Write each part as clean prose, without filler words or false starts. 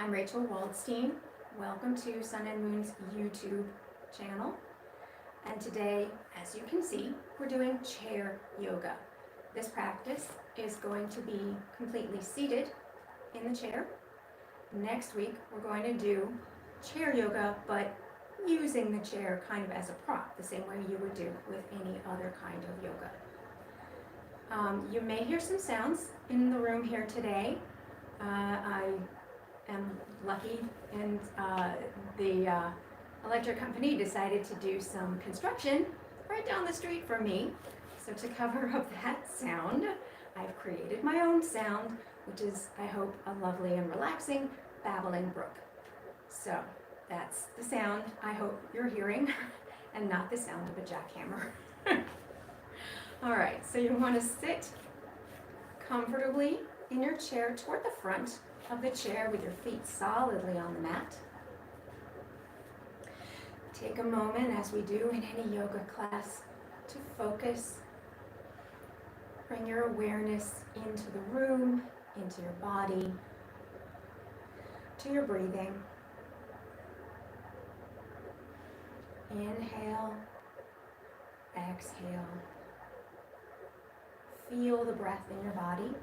I'm Rachel Waldstein. Welcome to Sun and Moon's YouTube channel. And today, as you can see, we're doing chair yoga. This practice is going to be completely seated in the chair. Next week, we're going to do chair yoga, but using the chair kind of as a prop, the same way you would do with any other kind of yoga. You may hear some sounds in the room here today. I am lucky, and the electric company decided to do some construction right down the street from me. So to cover up that sound, I've created my own sound, which is, I hope, a lovely and relaxing babbling brook. So that's the sound I hope you're hearing, and not the sound of a jackhammer. All right, so you want to sit comfortably in your chair toward the front of the chair with your feet solidly on the mat. Take a moment, as we do in any yoga class, to focus. Bring your awareness into the room, into your body, to your breathing. Inhale, exhale. Feel the breath in your body,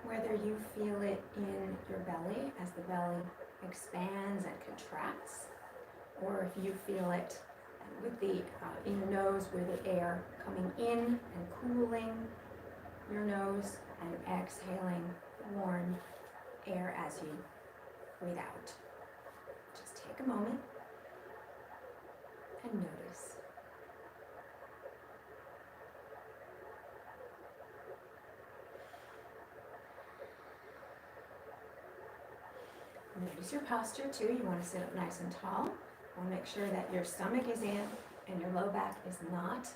whether you feel it in your belly as the belly expands and contracts, or if you feel it with the in your nose with the air coming in and cooling your nose and exhaling warm air as you breathe out. Just take a moment and notice. Notice your posture too. You want to sit up nice and tall. You want to make sure that your stomach is in and your low back is not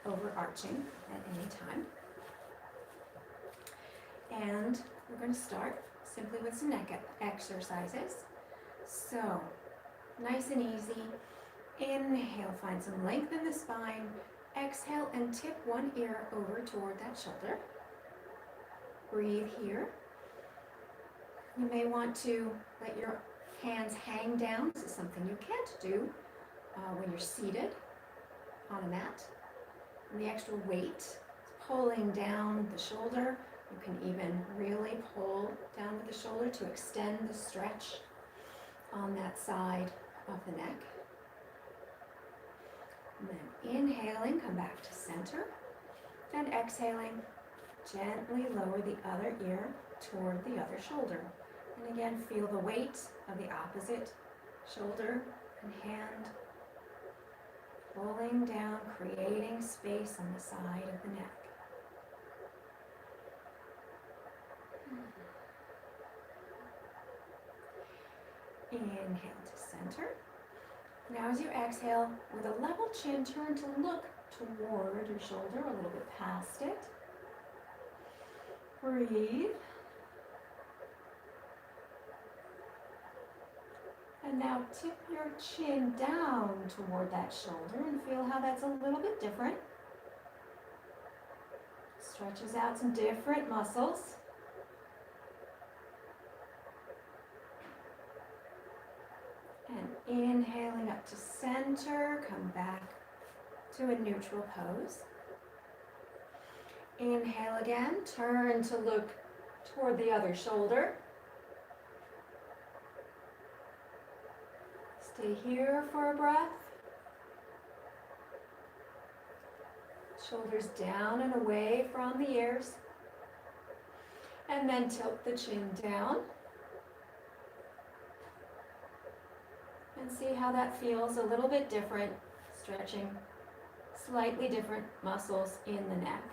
overarching at any time. And we're going to start simply with some neck exercises. So, nice and easy. Inhale, find some length in the spine. Exhale and tip one ear over toward that shoulder. Breathe here. You may want to let your hands hang down. This is something you can't do when you're seated on a mat. And the extra weight is pulling down the shoulder. You can even really pull down with the shoulder to extend the stretch on that side of the neck. And then inhaling, come back to center. And exhaling, gently lower the other ear toward the other shoulder. And again, feel the weight of the opposite shoulder and hand pulling down, creating space on the side of the neck. Inhale to center. Now as you exhale, with a level chin, turn to look toward your shoulder, a little bit past it. Breathe. And now tip your chin down toward that shoulder and feel how that's a little bit different. Stretches out some different muscles. And inhaling up to center, come back to a neutral pose. Inhale again, turn to look toward the other shoulder. Stay here for a breath. Shoulders down and away from the ears. And then tilt the chin down. And see how that feels a little bit different, stretching slightly different muscles in the neck.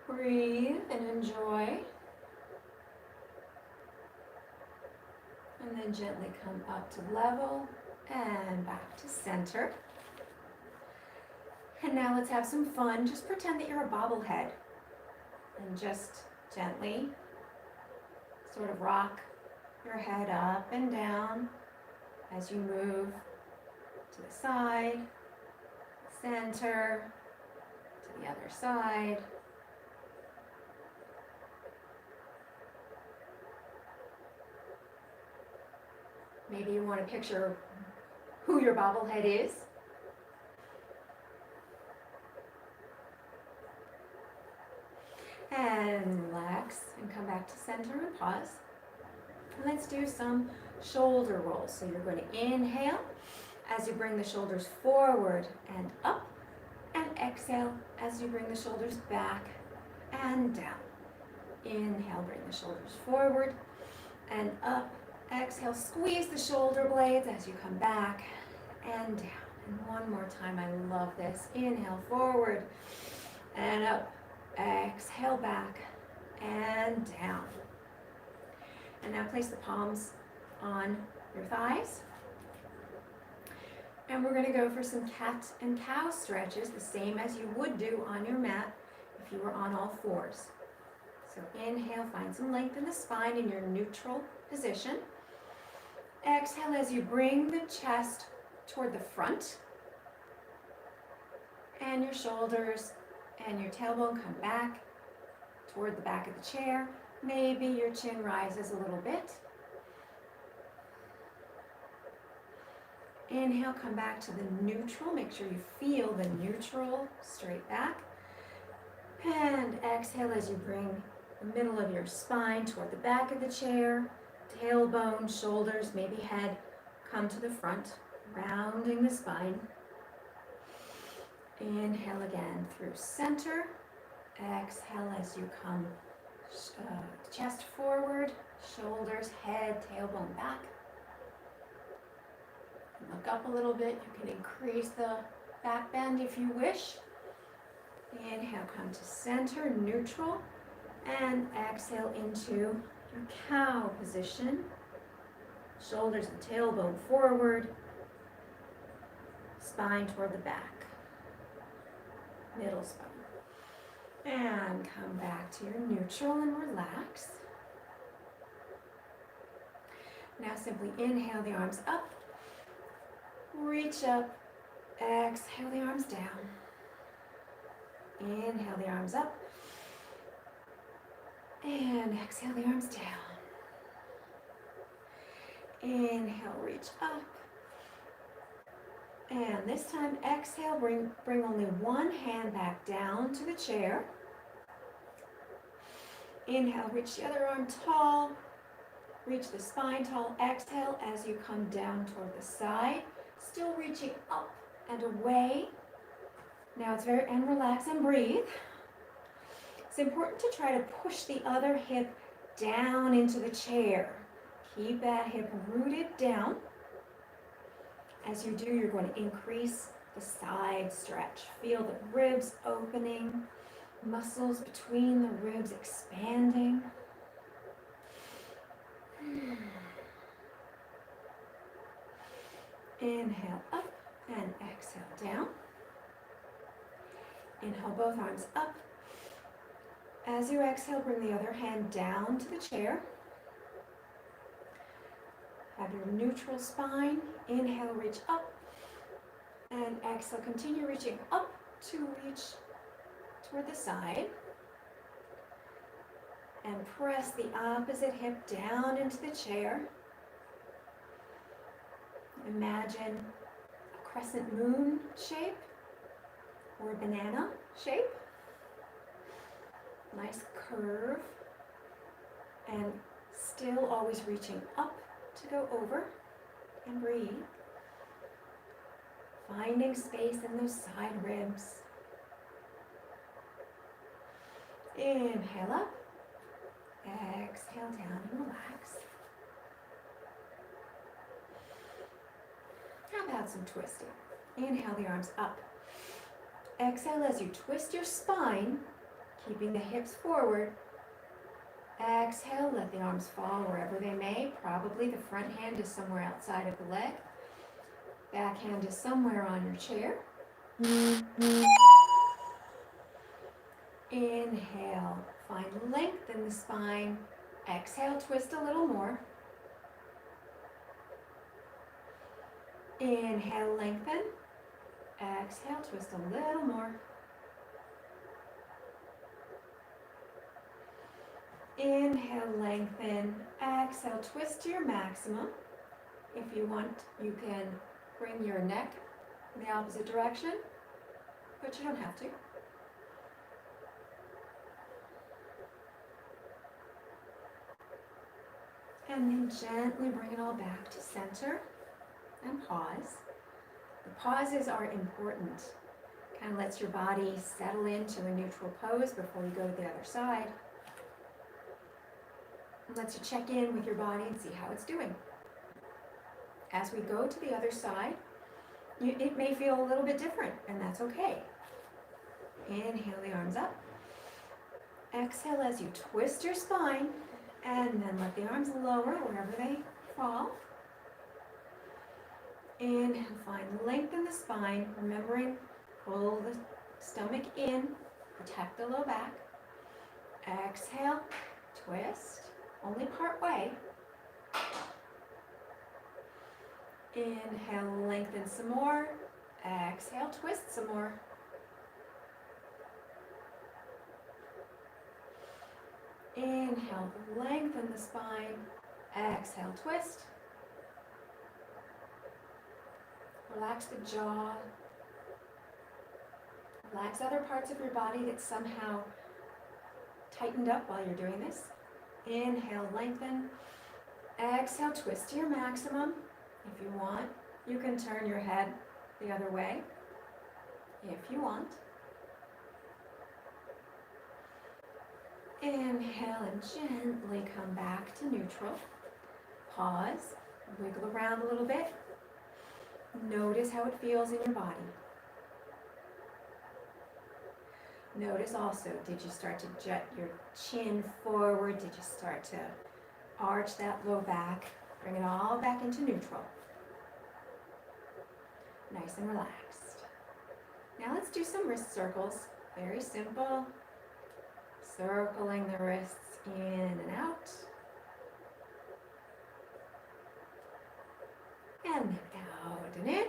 Breathe and enjoy. And then gently come up to level and back to center. And now let's have some fun. Just pretend that you're a bobblehead and just gently sort of rock your head up and down as you move to the side, center, to the other side, Maybe you want to picture who your bobblehead is. And relax and come back to center and pause. And let's do some shoulder rolls. So you're going to inhale as you bring the shoulders forward and up, and exhale as you bring the shoulders back and down. Inhale, bring the shoulders forward and up. Exhale, squeeze the shoulder blades as you come back and down. And one more time, I love this. Inhale, forward and up. Exhale, back and down. And now place the palms on your thighs. And we're going to go for some cat and cow stretches, the same as you would do on your mat if you were on all fours. So inhale, find some length in the spine in your neutral position. Exhale as you bring the chest toward the front. And your shoulders and your tailbone come back toward the back of the chair. Maybe your chin rises a little bit. Inhale, come back to the neutral. Make sure you feel the neutral straight back. And exhale as you bring the middle of your spine toward the back of the chair. Tailbone, shoulders, maybe head come to the front, rounding the spine. Inhale again through center. Exhale as you come chest forward, shoulders, head, tailbone back. Look up a little bit. You can increase the back bend if you wish. Inhale, come to center, neutral, and exhale into your cow position. Shoulders and tailbone forward, spine toward the back, middle spine. And come back to your neutral and relax. Now simply inhale the arms up. Reach up, exhale the arms down. Inhale the arms up, and exhale the arms down. Inhale, reach up. And this time, exhale, bring only one hand back down to the chair. Inhale, reach the other arm tall. Reach the spine tall. Exhale as you come down toward the side. Still reaching up and away. Now and relax and breathe. It's important to try to push the other hip down into the chair. Keep that hip rooted down. As you do, you're going to increase the side stretch. Feel the ribs opening, muscles between the ribs expanding. Inhale up and exhale down. Inhale both arms up. As you exhale, bring the other hand down to the chair. Have your neutral spine. Inhale, reach up. And exhale, continue reaching up to reach toward the side. And press the opposite hip down into the chair. Imagine a crescent moon shape or a banana shape. Nice curve. And still always reaching up to go over and breathe. Finding space in those side ribs. Inhale up. Exhale down and relax. How about some twisting? Inhale the arms up. Exhale as you twist your spine, keeping the hips forward. Exhale, let the arms fall wherever they may. Probably the front hand is somewhere outside of the leg. Back hand is somewhere on your chair. Inhale, find length in the spine. Exhale, twist a little more. Inhale, lengthen. Exhale, twist a little more. Inhale, lengthen. Exhale, twist to your maximum. If you want, you can bring your neck in the opposite direction, but you don't have to. And then gently bring it all back to center and pause. The pauses are important. Kind of lets your body settle into a neutral pose before you go to the other side. And lets you check in with your body and see how it's doing. As we go to the other side, it may feel a little bit different, and that's okay. Inhale the arms up. Exhale as you twist your spine, and then let the arms lower wherever they fall. Inhale, find lengthen the spine, remembering pull the stomach in, protect the low back. Exhale, twist, only part way. Inhale, lengthen some more. Exhale, twist some more. Inhale, lengthen the spine. Exhale, twist. Relax the jaw. Relax other parts of your body that somehow tightened up while you're doing this. Inhale, lengthen. Exhale, twist to your maximum. If you want, you can turn your head the other way, if you want. Inhale and gently come back to neutral. Pause, wiggle around a little bit. Notice how it feels in your body. Notice also, did you start to jut your chin forward? Did you start to arch that low back? Bring it all back into neutral. Nice and relaxed. Now let's do some wrist circles. Very simple. Circling the wrists in and out. And then out and in.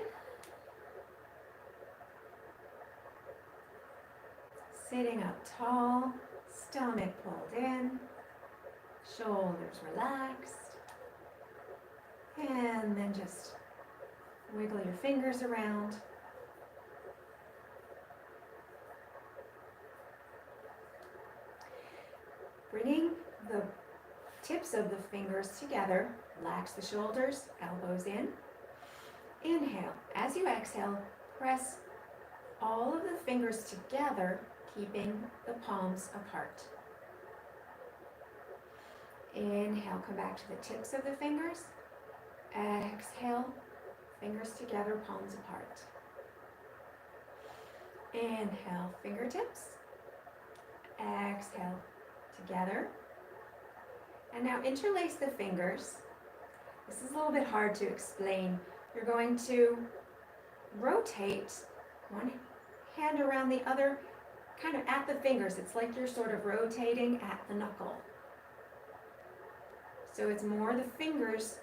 Sitting up tall, stomach pulled in, shoulders relaxed. And then just wiggle your fingers around. Bringing the tips of the fingers together, relax the shoulders, elbows in. Inhale. As you exhale, press all of the fingers together, keeping the palms apart. Inhale, come back to the tips of the fingers. Exhale, fingers together, palms apart. Inhale, fingertips. Exhale, together. And now interlace the fingers. This is a little bit hard to explain. You're going to rotate one hand around the other, kind of at the fingers. It's like you're sort of rotating at the knuckle. So it's more the fingers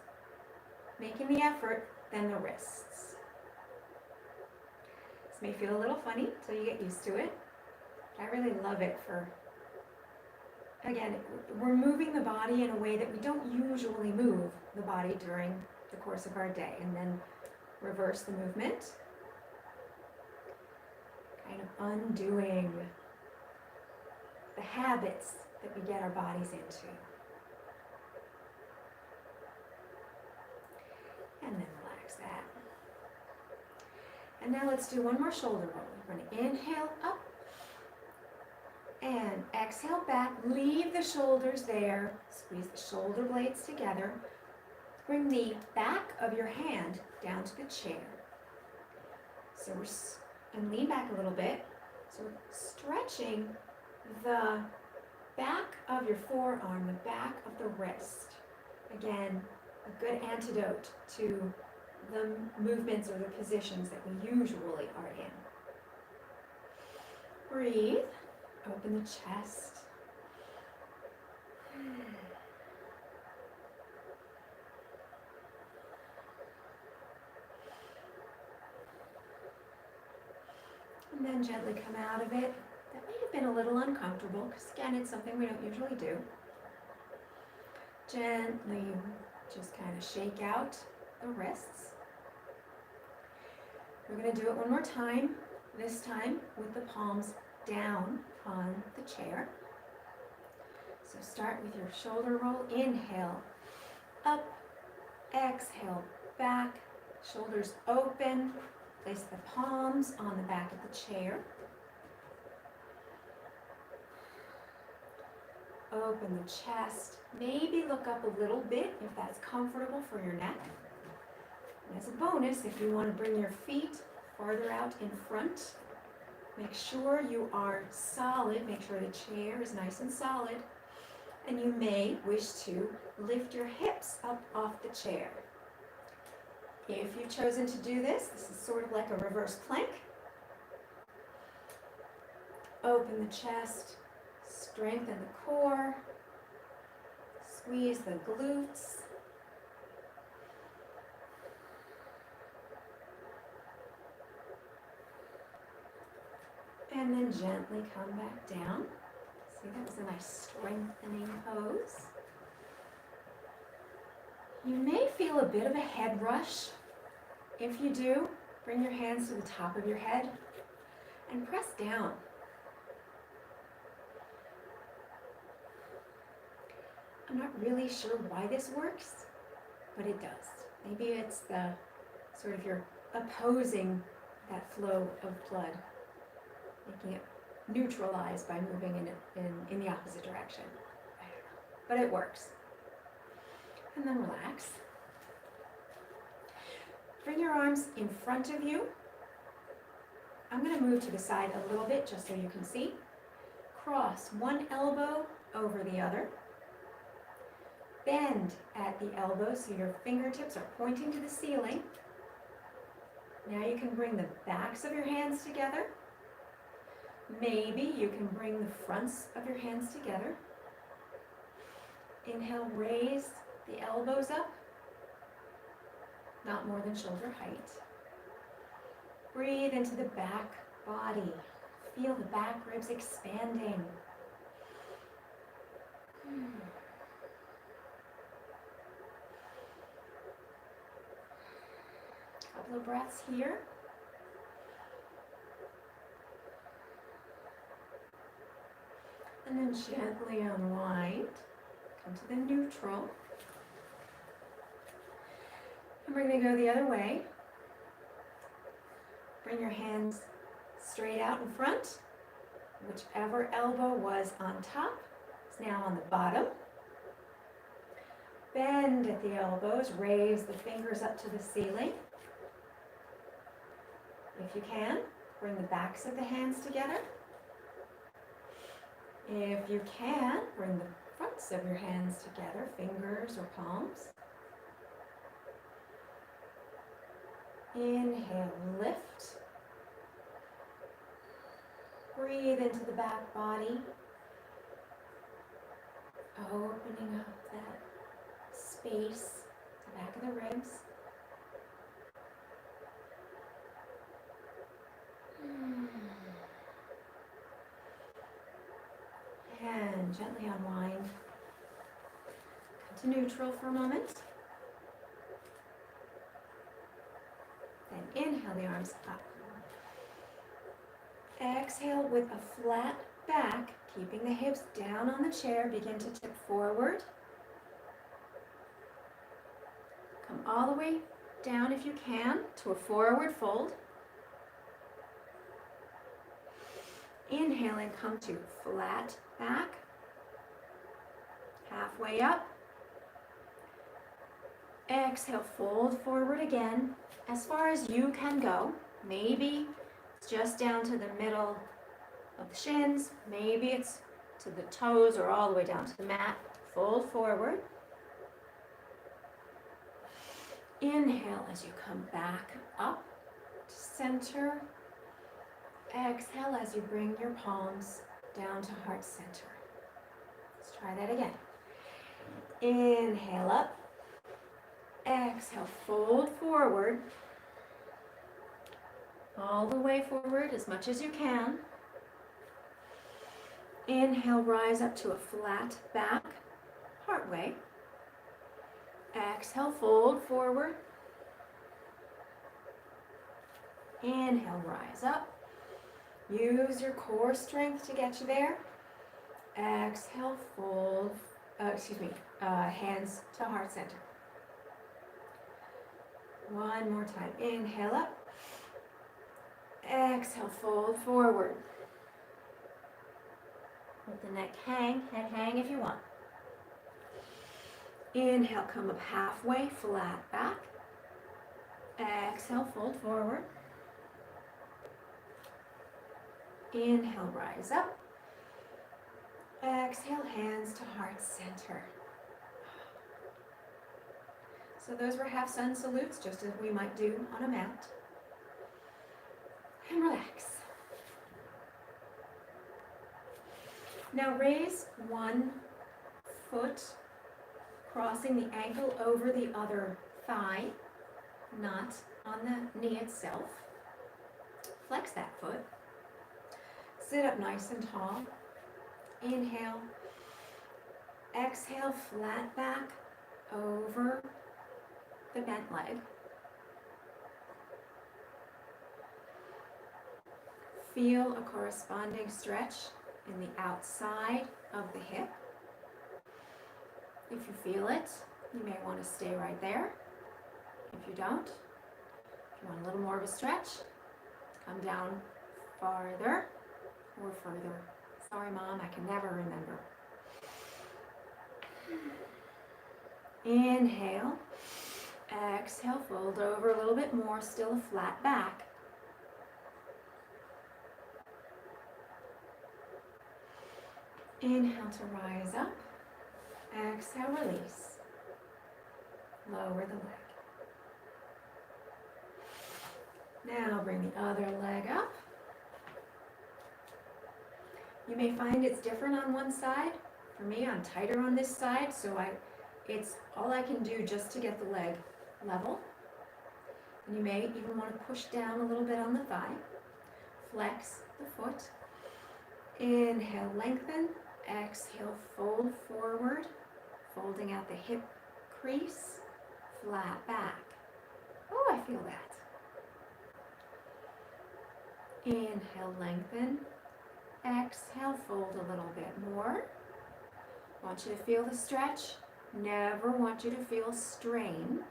making the effort than the wrists. This may feel a little funny until you get used to it. I really love it for, again, we're moving the body in a way that we don't usually move the body during the course of our day, and then reverse the movement. Kind of undoing the habits that we get our bodies into. And then relax that. And now let's do one more shoulder roll. We're going to inhale up and exhale back. Leave the shoulders there. Squeeze the shoulder blades together. Bring the back of your hand down to the chair. So and lean back a little bit. So we're stretching the back of your forearm, the back of the wrist. Again, a good antidote to the movements or the positions that we usually are in. Breathe, open the chest. And then gently come out of it. That may have been a little uncomfortable because again, it's something we don't usually do. Gently just kind of shake out the wrists. We're going to do it one more time, this time with the palms down on the chair. So start with your shoulder roll. Inhale, up, exhale, back, shoulders open. Place the palms on the back of the chair. Open the chest. Maybe look up a little bit if that's comfortable for your neck. And as a bonus, if you want to bring your feet farther out in front, make sure you are solid. Make sure the chair is nice and solid. And you may wish to lift your hips up off the chair. If you've chosen to do this is sort of like a reverse plank. Open the chest, strengthen the core, squeeze the glutes. And then gently come back down. See, that was a nice strengthening pose. You may feel a bit of a head rush. If you do, bring your hands to the top of your head and press down. I'm not really sure why this works, but it does. Maybe it's the sort of you're opposing that flow of blood, making it neutralized by moving in the opposite direction. I don't know, but it works. And then relax. Bring your arms in front of you. I'm going to move to the side a little bit just so you can see. Cross one elbow over the other. Bend at the elbow so your fingertips are pointing to the ceiling. Now you can bring the backs of your hands together. Maybe you can bring the fronts of your hands together. Inhale, raise the elbows up, not more than shoulder height. Breathe into the back body. Feel the back ribs expanding. Couple of breaths here. And then gently unwind. Come to the neutral. And we're going to go the other way. Bring your hands straight out in front. Whichever elbow was on top is now on the bottom. Bend at the elbows. Raise the fingers up to the ceiling. If you can, bring the backs of the hands together. If you can, bring the fronts of your hands together, fingers or palms. Inhale, lift. Breathe into the back body, opening up that space, the back of the ribs. And gently unwind. Come to neutral for a moment. Then inhale the arms up. Exhale with a flat back, keeping the hips down on the chair. Begin to tip forward. Come all the way down if you can to a forward fold. Inhale and come to flat back. Halfway up. Exhale, fold forward again as far as you can go. Maybe it's just down to the middle of the shins. Maybe it's to the toes or all the way down to the mat. Fold forward. Inhale as you come back up to center. Exhale as you bring your palms down to heart center. Let's try that again. Inhale up. Exhale, fold forward. All the way forward as much as you can. Inhale, rise up to a flat back, partway. Exhale, fold forward. Inhale, rise up. Use your core strength to get you there. Exhale, fold, hands to heart center. One more time. Inhale up. Exhale, fold forward. Let the neck hang, head hang if you want. Inhale, come up halfway, flat back. Exhale, fold forward. Inhale, rise up. Exhale, hands to heart center. So those were half sun salutes, just as we might do on a mat. And relax. Now raise one foot, crossing the ankle over the other thigh, not on the knee itself. Flex that foot. Sit up nice and tall. Inhale. Exhale, flat back over the bent leg. Feel a corresponding stretch in the outside of the hip. If you feel it, you may want to stay right there. If you don't, if you want a little more of a stretch, come down farther or further. Sorry, Mom, I can never remember. Inhale. Exhale, fold over a little bit more, still a flat back. Inhale to rise up. Exhale, release. Lower the leg. Now bring the other leg up. You may find it's different on one side. For me, I'm tighter on this side, so it's all I can do just to get the leg level. And you may even want to push down a little bit on the thigh. Flex the foot. Inhale, lengthen. Exhale, fold forward, folding out the hip crease, flat back. Oh, I feel that. Inhale, lengthen. Exhale, fold a little bit more. Want you to feel the stretch. Never want you to feel strain.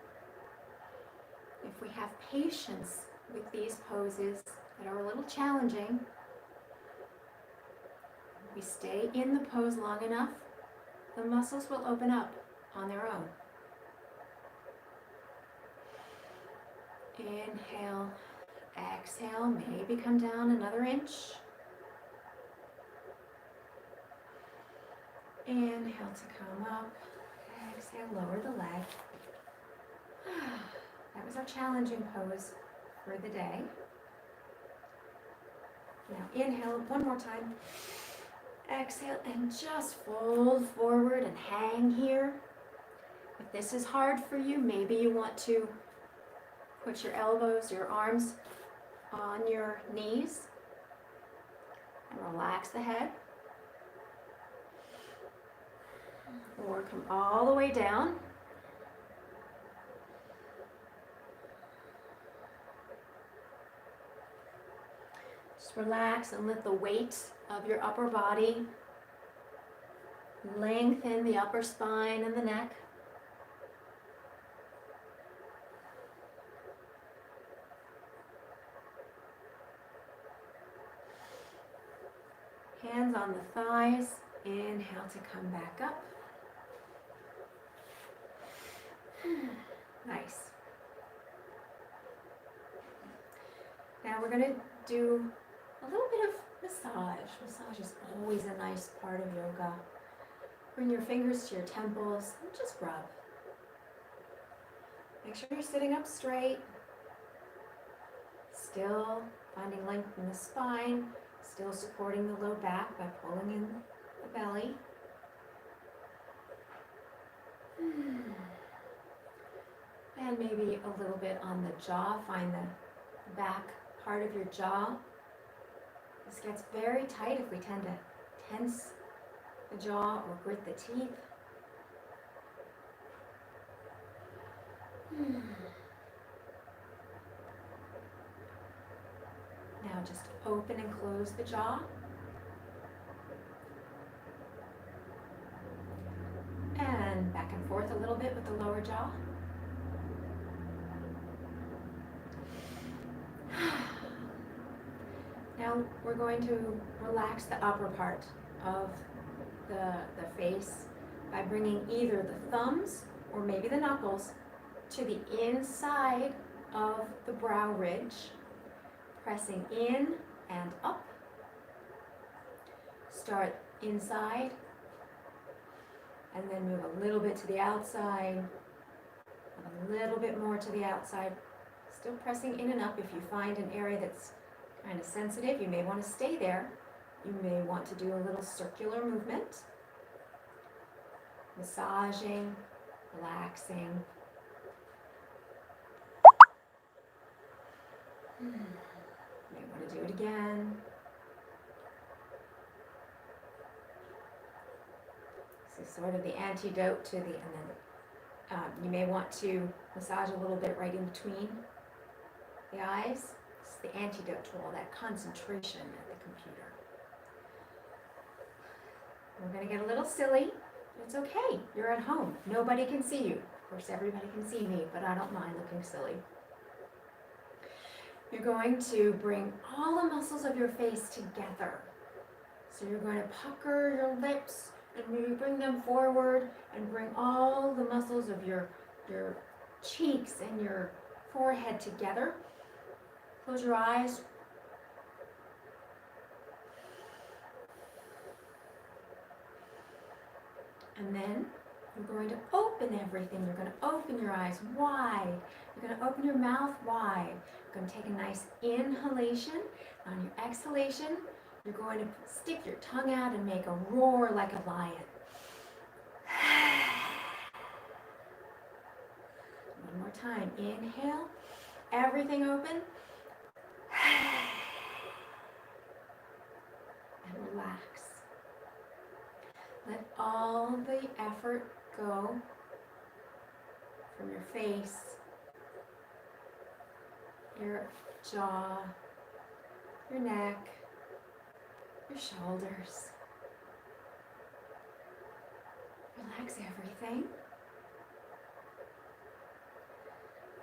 If we have patience with these poses that are a little challenging, we stay in the pose long enough, the muscles will open up on their own. Inhale, exhale, maybe come down another inch. Inhale to come up, exhale, lower the leg. That was our challenging pose for the day. Now inhale one more time. Exhale and just fold forward and hang here. If this is hard for you, maybe you want to put your elbows, your arms on your knees and relax the head. Or come all the way down. Just relax and let the weight of your upper body lengthen the upper spine and the neck. Hands on the thighs. Inhale to come back up. Nice. Now we're going to do a little bit of massage. Massage is always a nice part of yoga. Bring your fingers to your temples and just rub. Make sure you're sitting up straight. Still finding length in the spine. Still supporting the low back by pulling in the belly. And maybe a little bit on the jaw. Find the back part of your jaw. This gets very tight if we tend to tense the jaw or grit the teeth. Now just open and close the jaw. And back and forth a little bit with the lower jaw. Now we're going to relax the upper part of the face by bringing either the thumbs or maybe the knuckles to the inside of the brow ridge, pressing in and up. Start inside and then move a little bit to the outside, a little bit more to the outside. Still pressing in and up. If you find an area that's kind of sensitive, you may want to stay there. You may want to do a little circular movement, massaging, relaxing. You may want to do it again. This is sort of the antidote to the, and then you may want to massage a little bit right in between the eyes. It's the antidote to all that concentration at the computer. We're going to get a little silly. It's okay. You're at home. Nobody can see you. Of course, everybody can see me, but I don't mind looking silly. You're going to bring all the muscles of your face together. So you're going to pucker your lips and you bring them forward and bring all the muscles of your cheeks and your forehead together. Close your eyes. And then you're going to open everything. You're going to open your eyes wide. You're going to open your mouth wide. You're going to take a nice inhalation. On your exhalation, you're going to stick your tongue out and make a roar like a lion. One more time. Inhale. Everything open. And relax. Let all the effort go from your face, your jaw, your neck, your shoulders. Relax everything.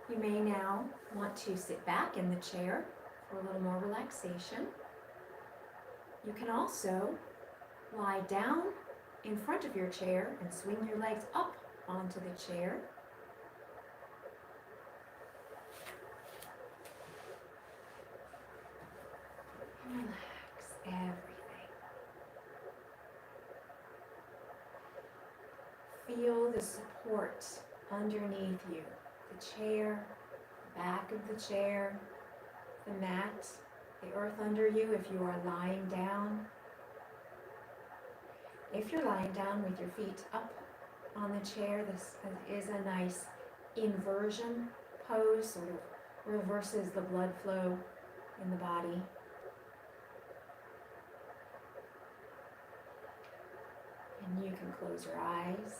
You may now want to sit back in the chair for a little more relaxation. You can also lie down in front of your chair and swing your legs up onto the chair. And relax everything. Feel the support underneath you. The chair, the back of the chair, the mat, the earth under you if you are lying down. If you're lying down with your feet up on the chair, this is a nice inversion pose, sort of reverses the blood flow in the body. And you can close your eyes.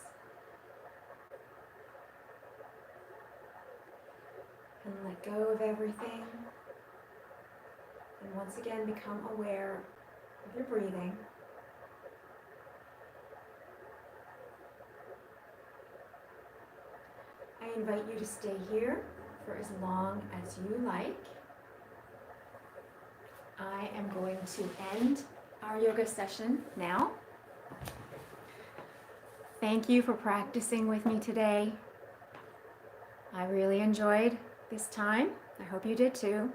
And let go of everything. And once again become aware of your breathing. I invite you to stay here for as long as you like. I am going to end our yoga session now. Thank you for practicing with me today. I really enjoyed this time. I hope you did too.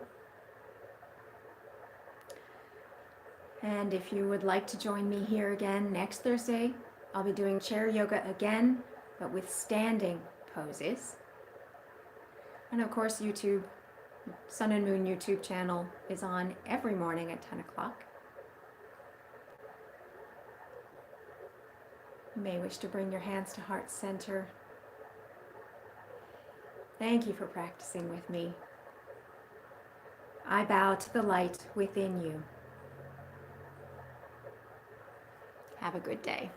And if you would like to join me here again next Thursday, I'll be doing chair yoga again, but with standing poses. And of course, YouTube, Sun and Moon YouTube channel is on every morning at 10 o'clock. You may wish to bring your hands to heart center. Thank you for practicing with me. I bow to the light within you. Have a good day.